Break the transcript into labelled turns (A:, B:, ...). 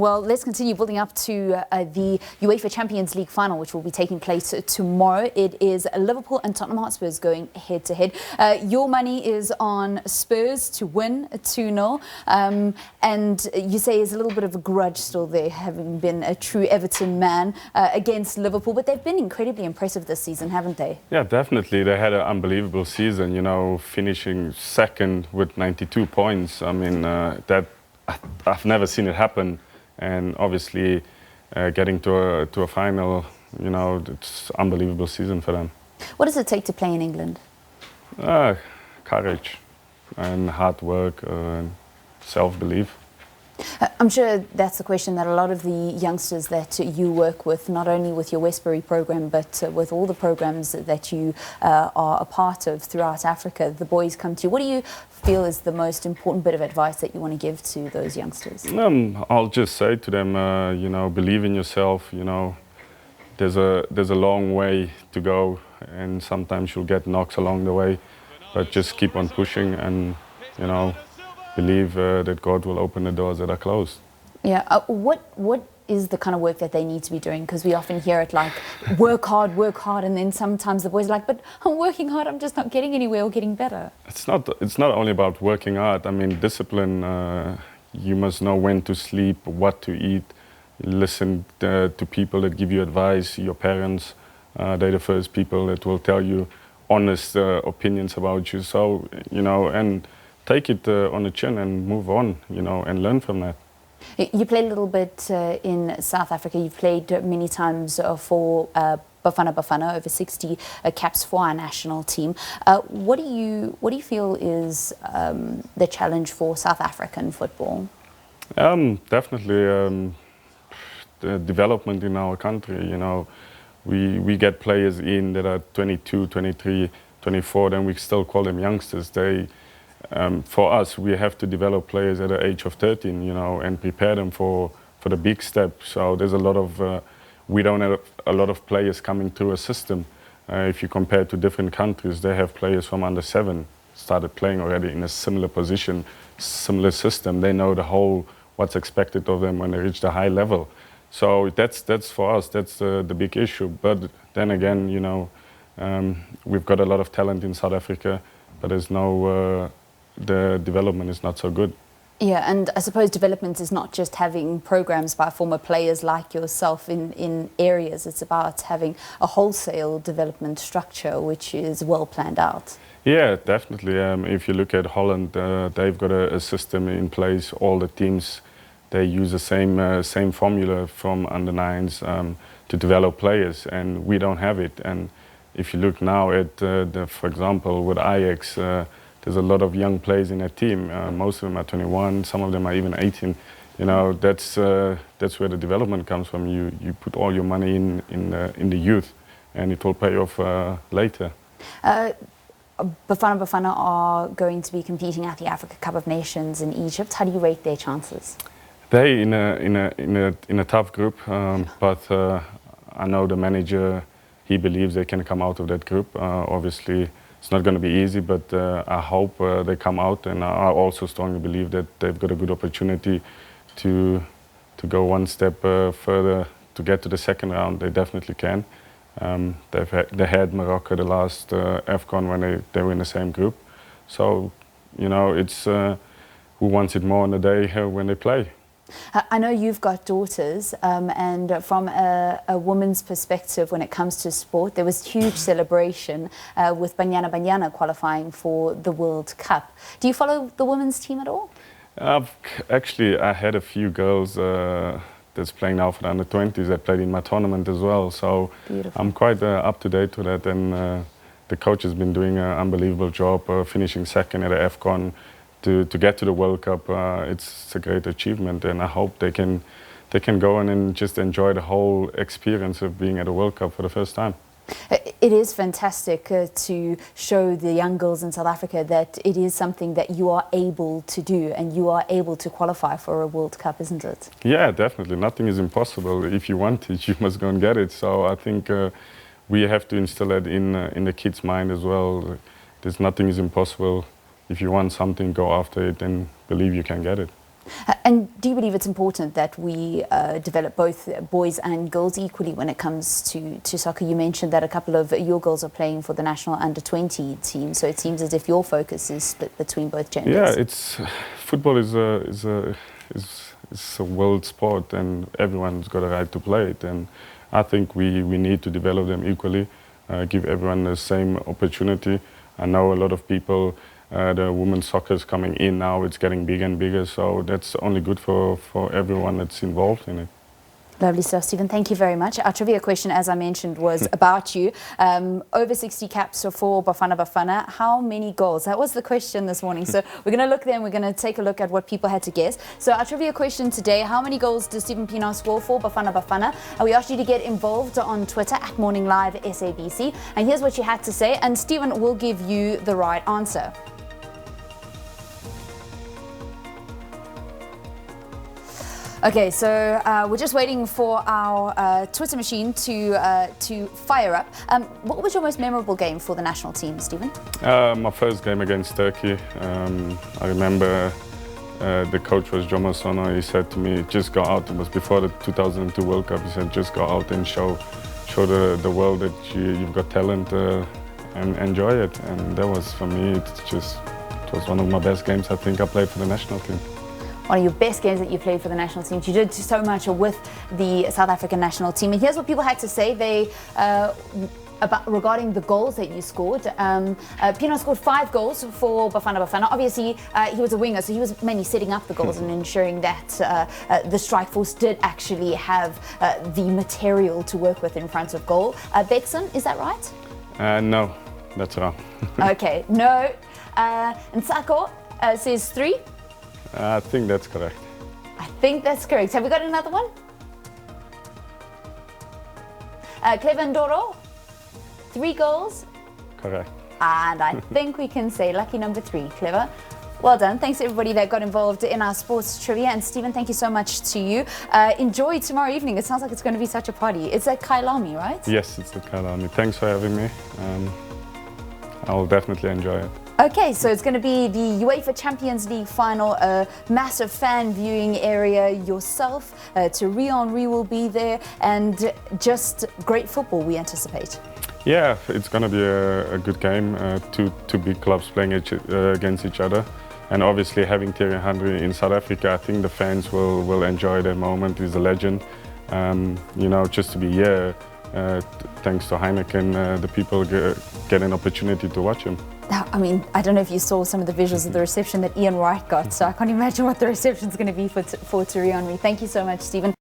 A: Well, let's continue building up to the UEFA Champions League final, which will be taking place tomorrow. It is Liverpool and Tottenham Hotspurs going head-to-head. Your money is on Spurs to win 2-0. And you say there's a little bit of a grudge still there, having been a true Everton man against Liverpool. But they've been incredibly impressive this season, haven't they? Yeah,
B: definitely. They had an unbelievable season, you know, finishing second with 92 points. I mean, I've never seen it happen, and obviously getting to a final, you know, it's an unbelievable season for them.
A: What does it take to play in England?
B: Courage and hard work and self-belief.
A: I'm sure that's the question that a lot of the youngsters that you work with, not only with your Westbury program, but with all the programs that you are a part of throughout Africa, the boys come to you. What do you feel is the most important bit of advice that you want to give to those youngsters?
B: I'll just say to them, you know, believe in yourself. You know, there's a long way to go, and sometimes you'll get knocks along the way, but just keep on pushing and, you know, believe that God will open the doors that are closed.
A: Yeah. What is the kind of work that they need to be doing? Because we often hear it like, work hard, and then sometimes the boys are like, but I'm working hard, I'm just not getting anywhere or getting better.
B: It's not only about working hard. I mean, discipline. You must know when to sleep, what to eat, listen to people that give you advice. Your parents, they're the first people that will tell you honest opinions about you. So, you know, and take it on the chin and move on, you know, and learn from that.
A: You played a little bit in South Africa. You've played many times for Banyana, over 60 caps for our national team. What do you feel is the challenge for South African football?
B: Definitely the development in our country. You know, we get players in that are 22, 23, 24, then we still call them youngsters. For us, we have to develop players at the age of 13, you know, and prepare them for the big step. So there's a lot of, we don't have a lot of players coming through a system. If you compare to different countries, they have players from under 7 started playing already in a similar position, similar system. They know the whole, what's expected of them when they reach the high level. So that's for us, that's the big issue. But then again, you know, we've got a lot of talent in South Africa, but there's no, the development is not so good.
A: Yeah, and I suppose development is not just having programs by former players like yourself in areas. It's about having a wholesale development structure which is well planned out.
B: Yeah, definitely. If you look at Holland, they've got a system in place. All the teams, they use the same formula from under 9s to develop players, and we don't have it. And if you look now at, for example, with Ajax, there's a lot of young players in that team. Most of them are 21, some of them are even 18. You know, that's where the development comes from. You put all your money in the youth, and it will pay off later.
A: Banyana are going to be competing at the Africa Cup of Nations in Egypt. How do you rate their chances?
B: They're in a tough group, but I know the manager. He believes they can come out of that group. Obviously, it's not going to be easy, but I hope they come out, and I also strongly believe that they've got a good opportunity to go one step further to get to the second round. They definitely can. They had Morocco the last Afcon when they were in the same group. So, you know, it's who wants it more on the day when they play.
A: I know you've got daughters, and from a woman's perspective when it comes to sport, there was huge celebration with Banyana qualifying for the World Cup. Do you follow the women's team at all?
B: Actually, I had a few girls that's playing now for the under-20s that played in my tournament as well. So beautiful. I'm quite up to date with that, and the coach has been doing an unbelievable job finishing second at the Afcon. To get to the World Cup, it's a great achievement, and I hope they can go in and just enjoy the whole experience of being at a World Cup for the first time.
A: It is fantastic to show the young girls in South Africa that it is something that you are able to do, and you are able to qualify for a World Cup, isn't it?
B: Yeah, definitely. Nothing is impossible. If you want it, you must go and get it. So I think we have to instill that in the kids' mind as well. There's nothing is impossible. If you want something, go after it and believe you can get it.
A: And do you believe it's important that we develop both boys and girls equally when it comes to soccer? You mentioned that a couple of your girls are playing for the national under-20 team, so it seems as if your focus is split between both genders.
B: Yeah, football is a world sport, and everyone's got a right to play it. And I think we need to develop them equally, give everyone the same opportunity. I know a lot of people. The women's soccer is coming in now, it's getting bigger and bigger, so that's only good for everyone that's involved in it.
A: Lovely stuff, Stephen. Thank you very much. Our trivia question, as I mentioned, was about you. Over 60 caps for Bafana Bafana. How many goals? That was the question this morning. So we're going to look there and we're going to take a look at what people had to guess. So our trivia question today, how many goals does Stephen Pienaar score for Bafana Bafana? And we asked you to get involved on Twitter at Morning Live SABC. And here's what you had to say. And Stephen will give you the right answer. Okay, so we're just waiting for our Twitter machine to fire up. What was your most memorable game for the national team, Stephen?
B: My first game against Turkey. I remember the coach was Jomo Sono. He said to me, just go out. It was before the 2002 World Cup. He said, just go out and show the world that you've got talent and enjoy it. And that was, for me, it was one of my best games I think I played for the national team.
A: One of your best games that you played for the national team. You did so much with the South African national team. And here's what people had to say regarding the goals that you scored. Pienaar scored 5 goals for Bafana Bafana. Obviously, he was a winger, so he was mainly setting up the goals and ensuring that the strike force did actually have the material to work with in front of goal. Bexon, is that right?
B: No, that's wrong.
A: Okay, no. And Sako says 3.
B: I think that's correct.
A: I think that's correct. Have we got another one? Clever Ndoro, 3 goals.
B: Correct.
A: And I think we can say lucky number 3, Clever. Well done. Thanks to everybody that got involved in our sports trivia. And Stephen, thank you so much to you. Enjoy tomorrow evening. It sounds like it's going to be such a party. It's at Kailami, right?
B: Yes, it's at Kailami. Thanks for having me. I'll definitely enjoy it.
A: Okay, so it's going to be the UEFA Champions League final, a massive fan viewing area yourself. Thierry Henry will be there, and just great football we anticipate.
B: Yeah, it's going to be a good game. Two big clubs playing against each other. And obviously having Thierry Henry in South Africa, I think the fans will enjoy their moment. He's a legend. You know, just to be here, thanks to Heineken, the people get an opportunity to watch him.
A: I mean, I don't know if you saw some of the visuals of the reception that Ian Wright got, so I can't imagine what the reception is going to be for Thierry Henry. Thank you so much, Stephen.